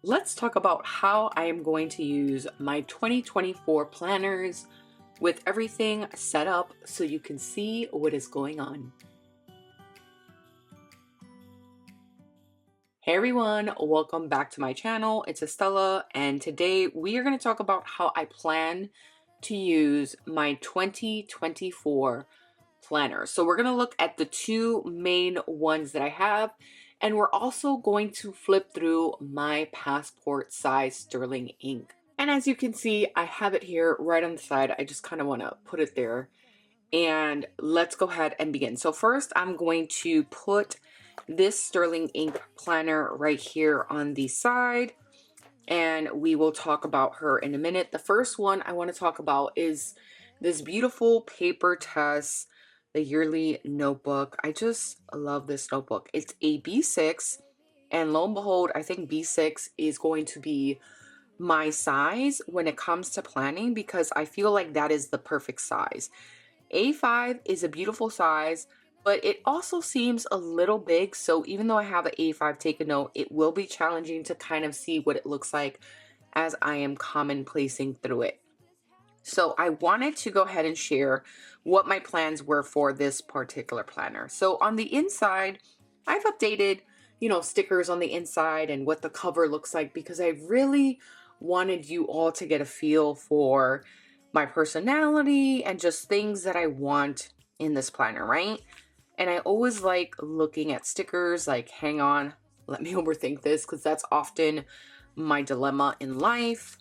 Let's talk about how I am going to use my 2024 planners with everything set up so you can see what is going on. Hey everyone, welcome back to my channel. It's Estella, and today we are going to talk about how I plan to use my 2024 planner. So we're going to look at the two main ones that I have, and we're also going to flip through my passport size sterling ink. And as you can see, I have it here right on the side. I just kind of want to put it there. And let's go ahead and begin. So first, I'm going to put this sterling ink planner right here on the side, and we will talk about her in a minute. The first one I want to talk about is this beautiful PaperTess, the yearly notebook. I just love this notebook. It's a B6, and lo and behold, I think B6 is going to be my size when it comes to planning, because I feel like that is the perfect size. A5 is a beautiful size, but it also seems a little big. So even though I have an A5, take a note, it will be challenging to kind of see what it looks like as I am commonplacing through it. So I wanted to go ahead and share what my plans were for this particular planner. So on the inside, I've updated, stickers on the inside and what the cover looks like, because I really wanted you all to get a feel for my personality and just things that I want in this planner, right? And I always like looking at stickers, like, hang on, let me overthink this, because that's often my dilemma in life.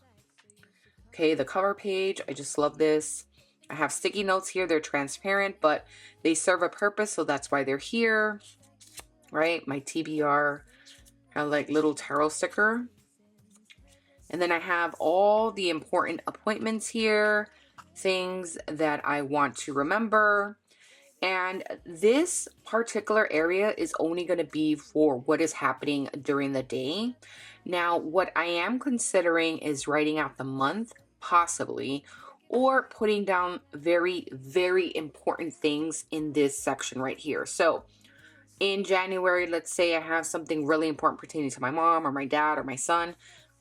Okay, the cover page, I just love this. I have sticky notes here. They're transparent, but they serve a purpose, so that's why they're here, right? My TBR, kind of like little tarot sticker. And then I have all the important appointments here, things that I want to remember. And this particular area is only going to be for what is happening during the day. Now, what I am considering is writing out the month, possibly, or putting down very, very important things in this section right here. So in January, let's say I have something really important pertaining to my mom or my dad or my son,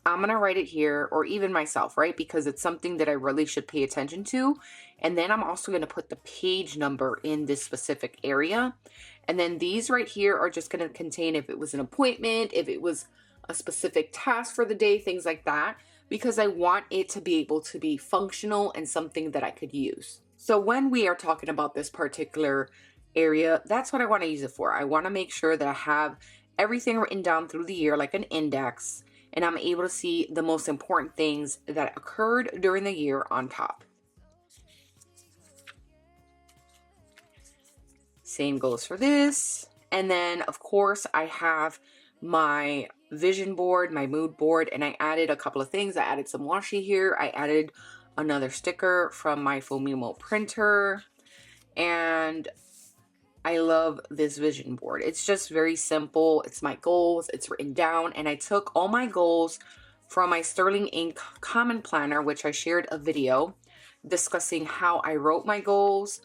I'm going to write it here, or even myself, right? Because it's something that I really should pay attention to. And then I'm also going to put the page number in this specific area. And then these right here are just going to contain if it was an appointment, if it was a specific task for the day, things like that, because I want it to be able to be functional and something that I could use. So when we are talking about this particular area, that's what I want to use it for. I want to make sure that I have everything written down through the year, like an index, and I'm able to see the most important things that occurred during the year on top. Same goes for this. And then, of course, I have my vision board, my mood board, and I added a couple of things. I added some washi here. I added another sticker from my Fumimo printer. And I love this vision board. It's just very simple. It's my goals. It's written down. And I took all my goals from my sterling ink common planner, which I shared a video discussing how I wrote my goals,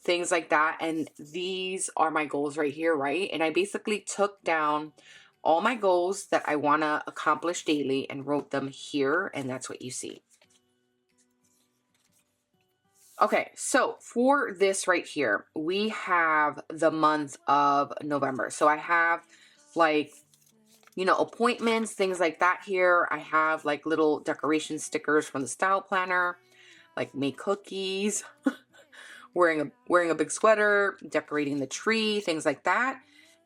things like that. And these are my goals right here, right? And I basically took down all my goals that I want to accomplish daily and wrote them here. And that's what you see. Okay, so for this right here, we have the month of November. So I have like, appointments, things like that here. I have like little decoration stickers from the style planner, like make cookies, wearing a big sweater, decorating the tree, things like that.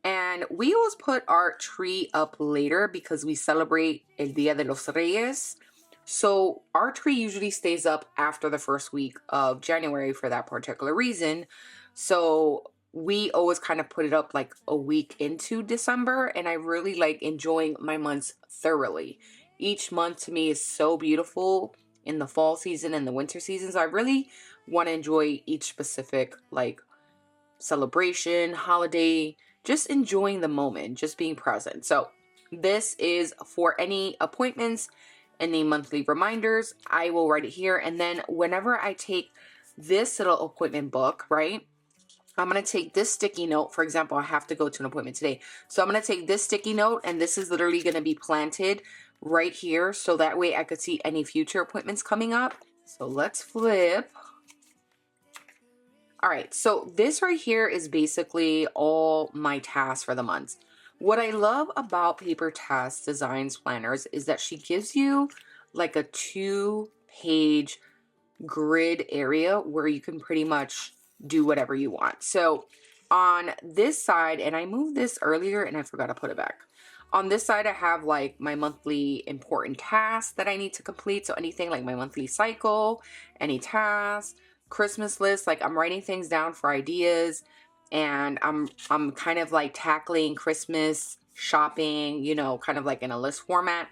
And we always put our tree up later because we celebrate El Día de los Reyes. So our tree usually stays up after the first week of January for that particular reason. So we always kind of put it up like a week into December, and I really like enjoying my months thoroughly. Each month to me is so beautiful in the fall season and the winter season. So I really want to enjoy each specific like celebration, holiday, just enjoying the moment, just being present. So this is for any appointments, any monthly reminders. I will write it here. And then whenever I take this little appointment book, right, I'm going to take this sticky note. For example, I have to go to an appointment today. So I'm going to take this sticky note, and this is literally going to be planted right here so that way I could see any future appointments coming up. So let's flip. All right, so this right here is basically all my tasks for the month. What I love about PaperTess Designs planners is that she gives you like a 2-page grid area where you can pretty much do whatever you want. So on this side, and I moved this earlier and I forgot to put it back. On this side, I have like my monthly important tasks that I need to complete. So anything like my monthly cycle, any tasks, Christmas list, like I'm writing things down for ideas, and I'm kind of like tackling Christmas shopping, you know, kind of like in a list format.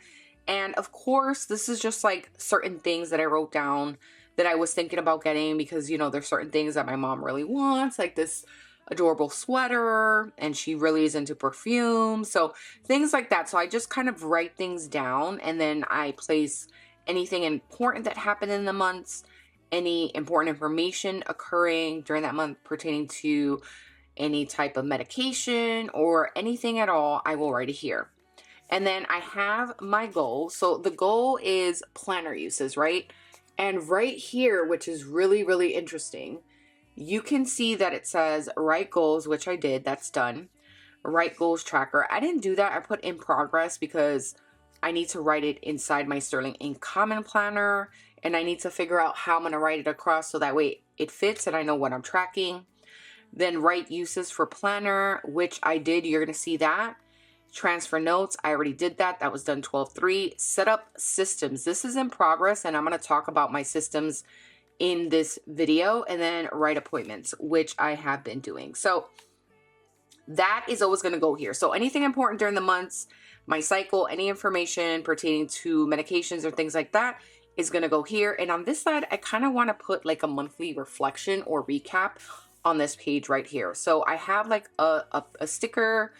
And of course, this is just like certain things that I wrote down that I was thinking about getting because, you know, there's certain things that my mom really wants, like this adorable sweater, and she really is into perfume. So things like that. So I just kind of write things down, and then I place anything important that happened in the months, any important information occurring during that month pertaining to any type of medication or anything at all, I will write it here. And then I have my goal. So the goal is planner uses, right? And right here, which is really, really interesting, you can see that it says write goals, which I did. That's done. Write goals tracker. I didn't do that. I put in progress because I need to write it inside my Sterling Ink Common Planner, and I need to figure out how I'm going to write it across so that way it fits and I know what I'm tracking. Then write uses for planner, which I did. You're going to see that. Transfer notes, I already did that. That was done 12/3. Set up systems. This is in progress, and I'm going to talk about my systems in this video. And then write appointments, which I have been doing. So that is always going to go here. So anything important during the months, my cycle, any information pertaining to medications or things like that is going to go here. And on this side, I kind of want to put like a monthly reflection or recap on this page right here. So I have like a sticker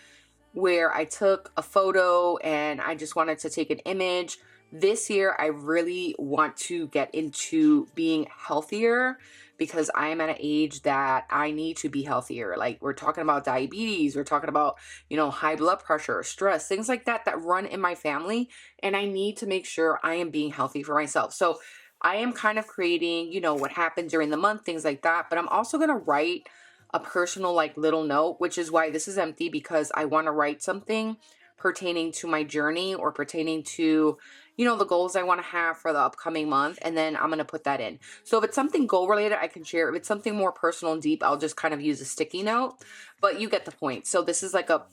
where I took a photo and I just wanted to take an image. This year, I really want to get into being healthier because I am at an age that I need to be healthier. Like we're talking about diabetes, we're talking about, you know, high blood pressure, stress, things like that that run in my family. And I need to make sure I am being healthy for myself. So I am kind of creating, you know, what happened during the month, things like that. But I'm also going to write a personal like little note, which is why this is empty, because I want to write something pertaining to my journey or pertaining to, you know, the goals I want to have for the upcoming month. And then I'm going to put that in. So if it's something goal related, I can share. If it's something more personal and deep, I'll just kind of use a sticky note, but you get the point. So this is like a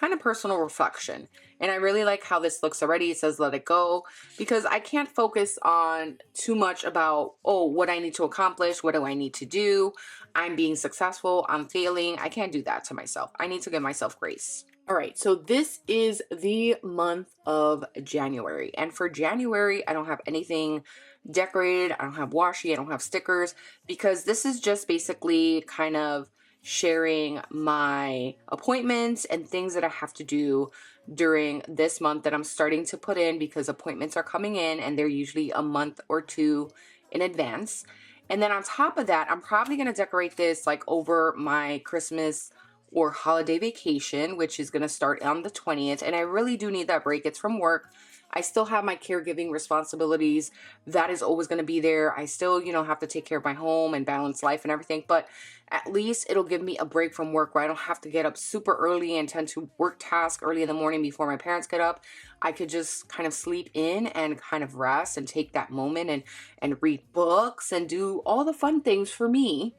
kind of personal reflection. And I really like how this looks already. It says, let it go, because I can't focus on too much about, oh, what I need to accomplish. What do I need to do? I'm being successful. I'm failing. I can't do that to myself. I need to give myself grace. All right, so this is the month of January. And for January, I don't have anything decorated. I don't have washi. I don't have stickers, because this is just basically kind of sharing my appointments and things that I have to do during this month that I'm starting to put in, because appointments are coming in and they're usually a month or two in advance. And then on top of that, I'm probably going to decorate this like over my Christmas or holiday vacation, which is going to start on the 20th. And I really do need that break. It's from work. I still have my caregiving responsibilities. That is always going to be there. I still, you know, have to take care of my home and balance life and everything. But at least it'll give me a break from work where I don't have to get up super early and tend to work tasks early in the morning before my parents get up. I could just kind of sleep in and kind of rest and take that moment and read books and do all the fun things for me.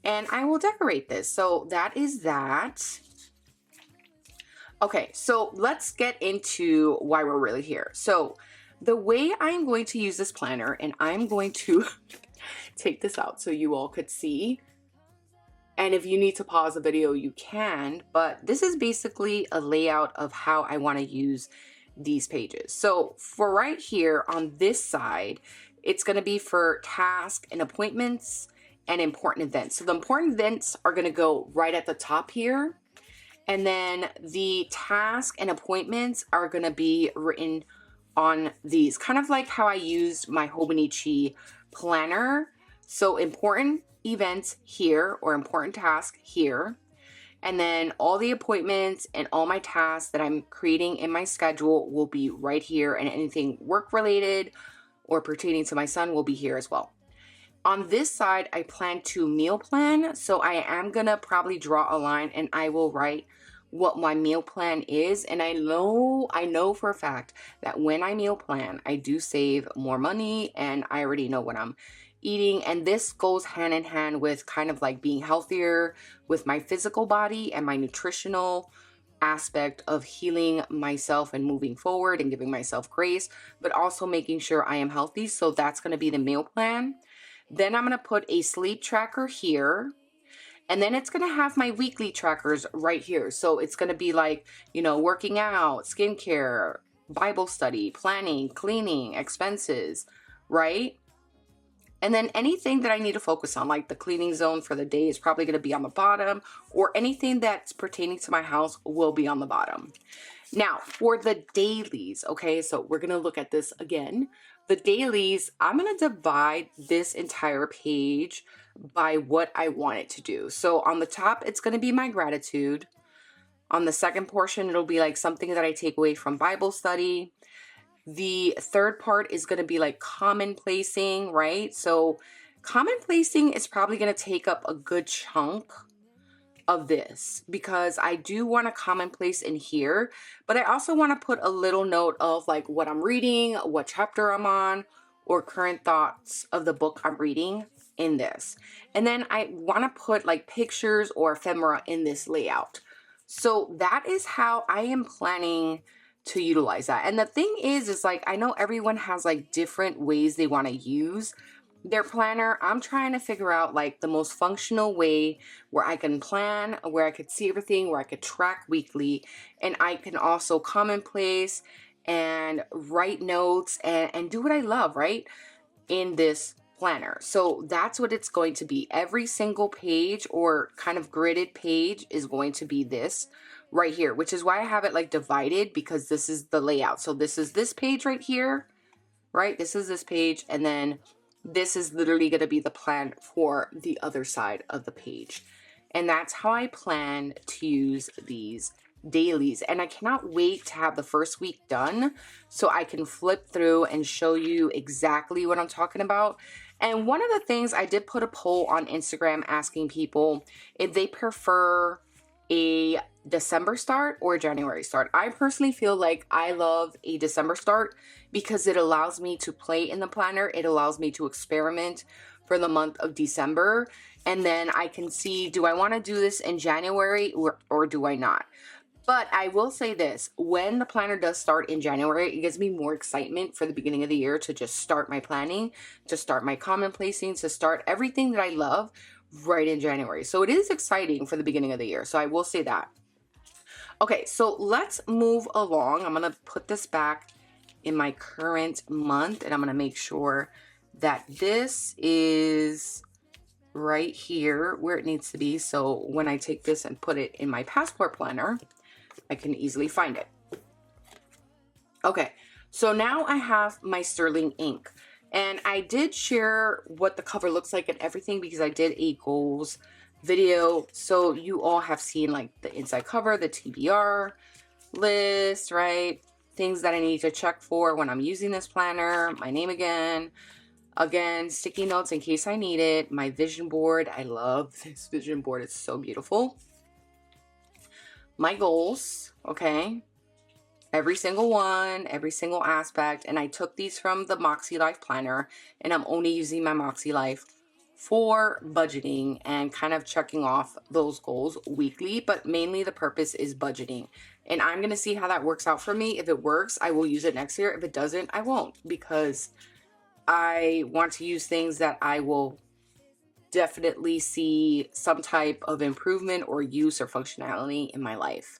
And I will decorate this. So that is that. Okay, so let's get into why we're really here. So the way I'm going to use this planner, and I'm going to take this out so you all could see. And if you need to pause the video, you can. But this is basically a layout of how I want to use these pages. So for right here on this side, it's going to be for tasks and appointments and important events. So the important events are going to go right at the top here. And then the task and appointments are going to be written on these, kind of like how I used my Hobonichi planner. So important events here, or important task here. And then all the appointments and all my tasks that I'm creating in my schedule will be right here, and anything work related or pertaining to my son will be here as well. On this side, I plan to meal plan. So I am gonna probably draw a line and I will write what my meal plan is. And I know for a fact that when I meal plan, I do save more money, and I already know what I'm eating. And this goes hand in hand with kind of like being healthier with my physical body and my nutritional aspect of healing myself and moving forward and giving myself grace, but also making sure I am healthy. So that's going to be the meal plan. Then I'm going to put a sleep tracker here. And then it's going to have my weekly trackers right here. So it's going to be like, working out, skincare, Bible study, planning, cleaning, expenses, right? And then anything that I need to focus on, like the cleaning zone for the day, is probably going to be on the bottom, or anything that's pertaining to my house will be on the bottom. Now, for the dailies, okay, so we're going to look at this again. The dailies, I'm going to divide this entire page by what I want it to do. So on the top, it's going to be my gratitude. On the second portion, it'll be like something that I take away from Bible study. The third part is going to be like commonplacing, right? So commonplacing is probably going to take up a good chunk of this, because I do want to commonplace in here, but I also want to put a little note of like what I'm reading, what chapter I'm on, or current thoughts of the book I'm reading in this. And then I want to put like pictures or ephemera in this layout. So that is how I am planning to utilize that. And the thing is like, I know everyone has like different ways they want to use their planner. I'm trying to figure out like the most functional way where I can plan, where I could see everything, where I could track weekly, and I can also commonplace and write notes and do what I love, right, in this planner. So that's what it's going to be. Every single page or kind of gridded page is going to be this right here, which is why I have it like divided, because this is the layout. So this is this page right here, right? This is this page, and then this is literally going to be the plan for the other side of the page. And that's how I plan to use these dailies. And I cannot wait to have the first week done so I can flip through and show you exactly what I'm talking about. And one of the things, I did put a poll on Instagram asking people if they prefer a December start or a January start. I personally feel like I love a December start because it allows me to play in the planner. It allows me to experiment for the month of December. And then I can see, do I want to do this in January or do I not? But I will say this, when the planner does start in January, it gives me more excitement for the beginning of the year to just start my planning, to start my commonplacing, to start everything that I love right in January. So it is exciting for the beginning of the year. So I will say that. Okay, so let's move along. I'm going to put this back in my current month, and I'm going to make sure that this is right here where it needs to be. So when I take this and put it in my passport planner, I can easily find it. Okay, so now I have my sterling ink. And I did share what the cover looks like and everything because I did a goals video. So you all have seen like the inside cover, the TBR list, right? Things that I need to check for when I'm using this planner. My name again, sticky notes in case I need it. My vision board. I love this vision board. It's so beautiful. My goals, okay? Every single one, every single aspect. And I took these from the Moxie Life Planner, and I'm only using my Moxie Life for budgeting and kind of checking off those goals weekly, but mainly the purpose is budgeting. And I'm going to see how that works out for me. If it works, I will use it next year. If it doesn't, I won't, because I want to use things that I will definitely see some type of improvement or use or functionality in my life.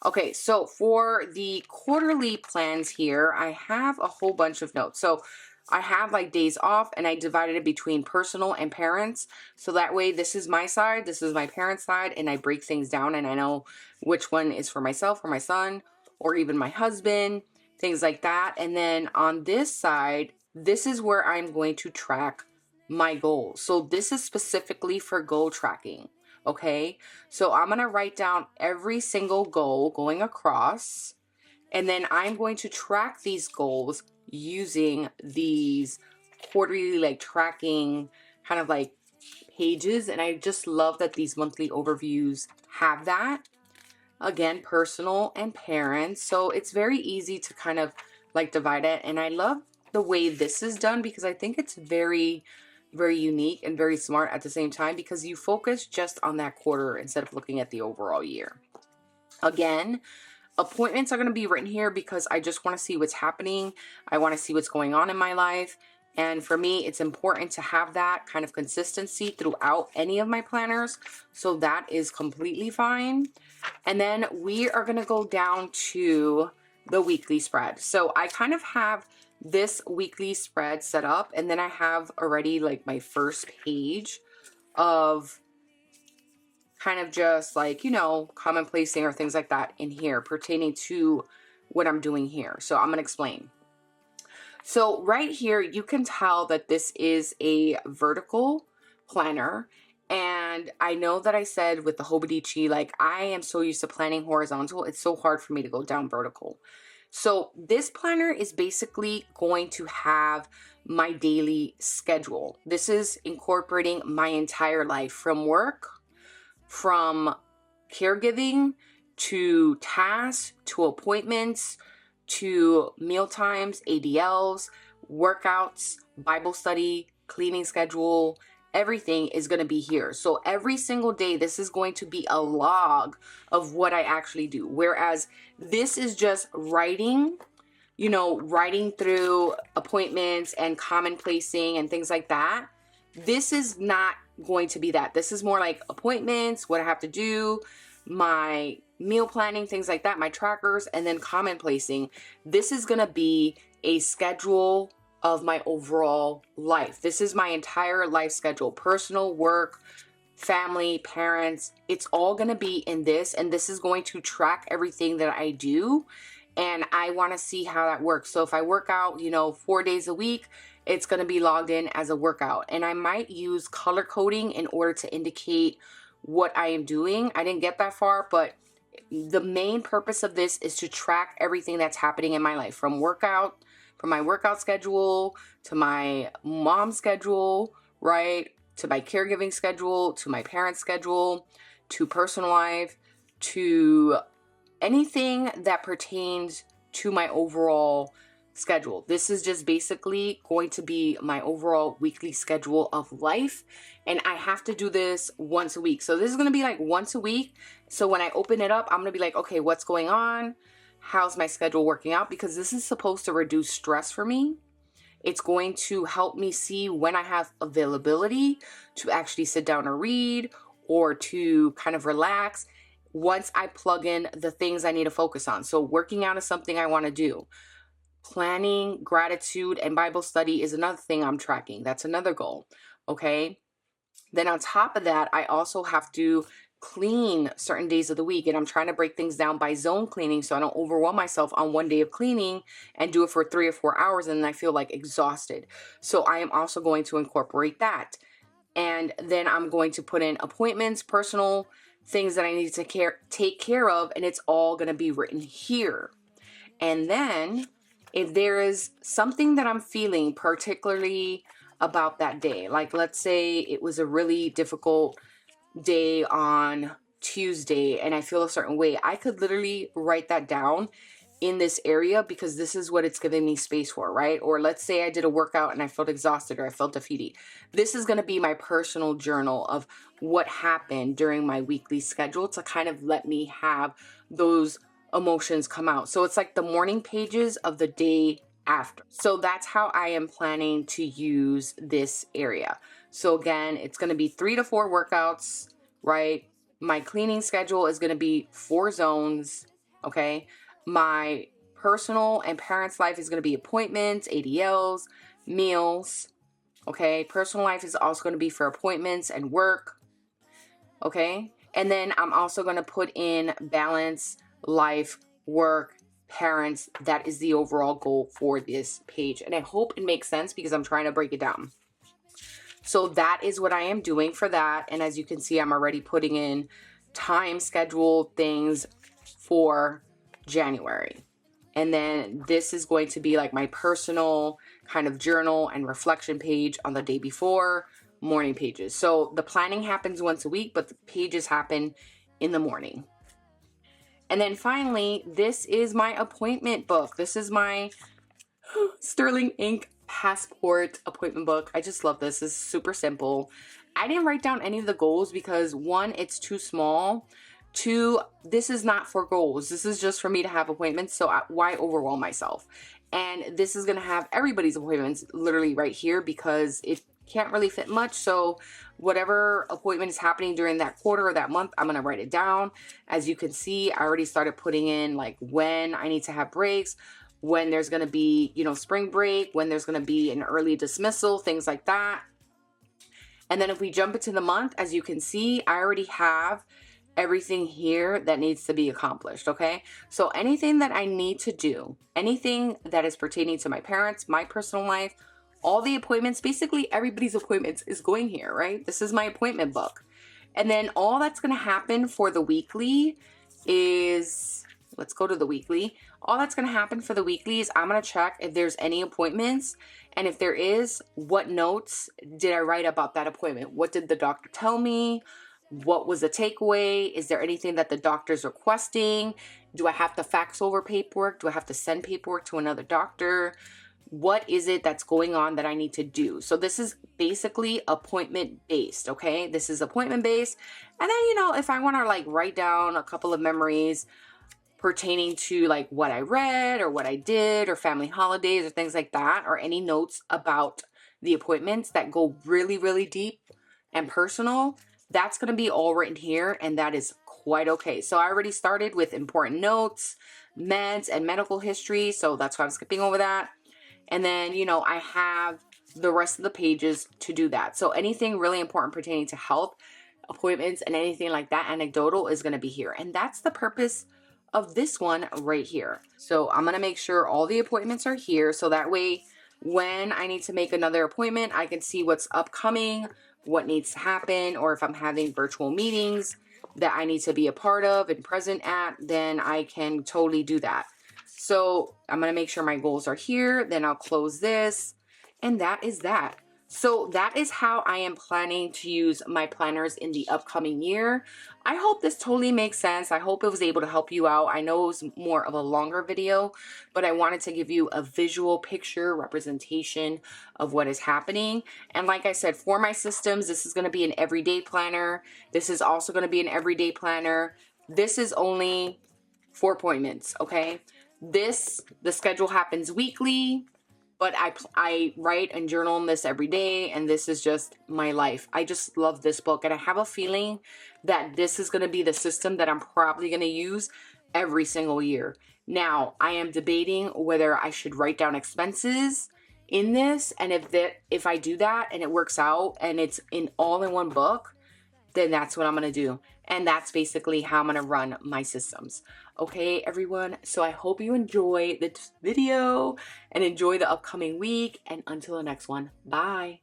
Okay, so for the quarterly plans here, I have a whole bunch of notes. So I have like days off, and I divided it between personal and parents. So that way, this is my side, this is my parents' side, and I break things down and I know which one is for myself or my son or even my husband, things like that. And then on this side, this is where I'm going to track my goals. So this is specifically for goal tracking, Okay, so I'm going to write down every single goal going across, and then I'm going to track these goals using these quarterly like tracking kind of like pages. And I just love that these monthly overviews have that. Again, personal and parents. So it's very easy to kind of like divide it. And I love the way this is done because I think it's very, very unique and very smart at the same time, because you focus just on that quarter instead of looking at the overall year. Again, appointments are going to be written here because I just want to see what's happening. I want to see what's going on in my life. And for me, it's important to have that kind of consistency throughout any of my planners. So that is completely fine. And then we are going to go down to the weekly spread. So I kind of have this weekly spread set up, and then I have already like my first page of kind of just like, you know, commonplacing or things like that in here pertaining to what I'm doing here. So I'm going to explain. So right here, you can tell that this is a vertical planner. And I know that I said with the Hobonichi, like I am so used to planning horizontal, it's so hard for me to go down vertical. So this planner is basically going to have my daily schedule. This is incorporating my entire life, from work, from caregiving, to tasks, to appointments, to meal times, ADLs, workouts, Bible study, cleaning schedule. Everything is going to be here. So every single day, this is going to be a log of what I actually do. Whereas this is just writing, you know, writing through appointments and commonplacing and things like that. This is not going to be that. This is more like appointments, what I have to do, my meal planning, things like that, my trackers, and then commonplacing. This is going to be a schedule of my overall life. This is my entire life schedule, personal, work, family, parents. It's all going to be in this, and this is going to track everything that I do. And I want to see how that works. So if I work out, you know, 4 days a week, it's going to be logged in as a workout. And I might use color coding in order to indicate what I am doing. I didn't get that far, but the main purpose of this is to track everything that's happening in my life, from my workout schedule, to my mom's schedule, right? To my caregiving schedule, to my parents' schedule, to personal life, to anything that pertains to my overall schedule. This is just basically going to be my overall weekly schedule of life. And I have to do this once a week. So this is going to be like once a week. So when I open it up, I'm going to be like, okay, what's going on? How's my schedule working out? Because this is supposed to reduce stress for me. It's going to help me see when I have availability to actually sit down and read, or to kind of relax once I plug in the things I need to focus on. So working out is something I want to do. Planning, gratitude, and Bible study is another thing I'm tracking. That's another goal. Okay. Then on top of that, I also have to clean certain days of the week, and I'm trying to break things down by zone cleaning so I don't overwhelm myself on one day of cleaning and do it for 3 or 4 hours and then I feel like exhausted. So I am also going to incorporate that. And then I'm going to put in appointments, personal things that I need to take care of, and it's all going to be written here. And then if there is something that I'm feeling particularly about that day, like let's say it was a really difficult day on Tuesday and I feel a certain way, I could literally write that down in this area because this is what it's giving me space for, right? Or let's say I did a workout and I felt exhausted or I felt defeated. This is going to be my personal journal of what happened during my weekly schedule to kind of let me have those emotions come out. So it's like the morning pages of the day after. So that's how I am planning to use this area. So again, it's going to be 3 to 4 workouts, right? My cleaning schedule is going to be 4 zones, okay? My personal and parents' life is going to be appointments, ADLs, meals, okay? Personal life is also going to be for appointments and work, okay? And then I'm also going to put in balance, life, work, parents. That is the overall goal for this page. And I hope it makes sense because I'm trying to break it down. So that is what I am doing for that. And as you can see, I'm already putting in time scheduled things for January. And then this is going to be like my personal kind of journal and reflection page on the day before, morning pages. So the planning happens once a week, but the pages happen in the morning. And then finally, this is my appointment book. This is my Sterling ink passport appointment book. I just love this. This is super simple. I didn't write down any of the goals because one, it's too small. Two, this is not for goals. This is just for me to have appointments. So why overwhelm myself? And this is going to have everybody's appointments literally right here because it can't really fit much. So whatever appointment is happening during that quarter or that month, I'm going to write it down. As you can see, I already started putting in like when I need to have breaks, when there's going to be, you know, spring break, when there's going to be an early dismissal, things like that. And then if we jump into the month, as you can see, I already have everything here that needs to be accomplished, okay? So anything that I need to do, anything that is pertaining to my parents, my personal life, all the appointments, basically everybody's appointments is going here, right? This is my appointment book. And then all that's going to happen for the weekly is, let's go to the weekly. All that's going to happen for the weekly is I'm going to check if there's any appointments. And if there is, what notes did I write about that appointment? What did the doctor tell me? What was the takeaway? Is there anything that the doctor's requesting? Do I have to fax over paperwork? Do I have to send paperwork to another doctor? What is it that's going on that I need to do? So this is basically appointment based, okay? This is appointment based. And then, you know, if I want to like write down a couple of memories pertaining to like what I read or what I did or family holidays or things like that, or any notes about the appointments that go really, really deep and personal, that's going to be all written here, and that is quite okay. So I already started with important notes, meds, and medical history, so that's why I'm skipping over that. And then, you know, I have the rest of the pages to do that. So anything really important pertaining to health, appointments, and anything like that, anecdotal, is going to be here. And that's the purpose of this one right here. So I'm going to make sure all the appointments are here, so that way when I need to make another appointment, I can see what's upcoming, what needs to happen, or if I'm having virtual meetings that I need to be a part of and present at, then I can totally do that. So I'm going to make sure my goals are here, then I'll close this, and that is that. So that is how I am planning to use my planners in the upcoming year. I hope this totally makes sense. I hope it was able to help you out. I know it was more of a longer video, but I wanted to give you a visual picture representation of what is happening. And like I said, for my systems, this is going to be an everyday planner. This is also going to be an everyday planner. This is only 4 appointments, okay? The schedule happens weekly, but I write and journal on this every day, and this is just my life. I just love this book, and I have a feeling that this is going to be the system that I'm probably going to use every single year. Now, I am debating whether I should write down expenses in this, and if I do that and it works out and it's all in one book, then that's what I'm going to do. And that's basically how I'm going to run my systems. Okay, everyone. So I hope you enjoy this video and enjoy the upcoming week. And until the next one, bye.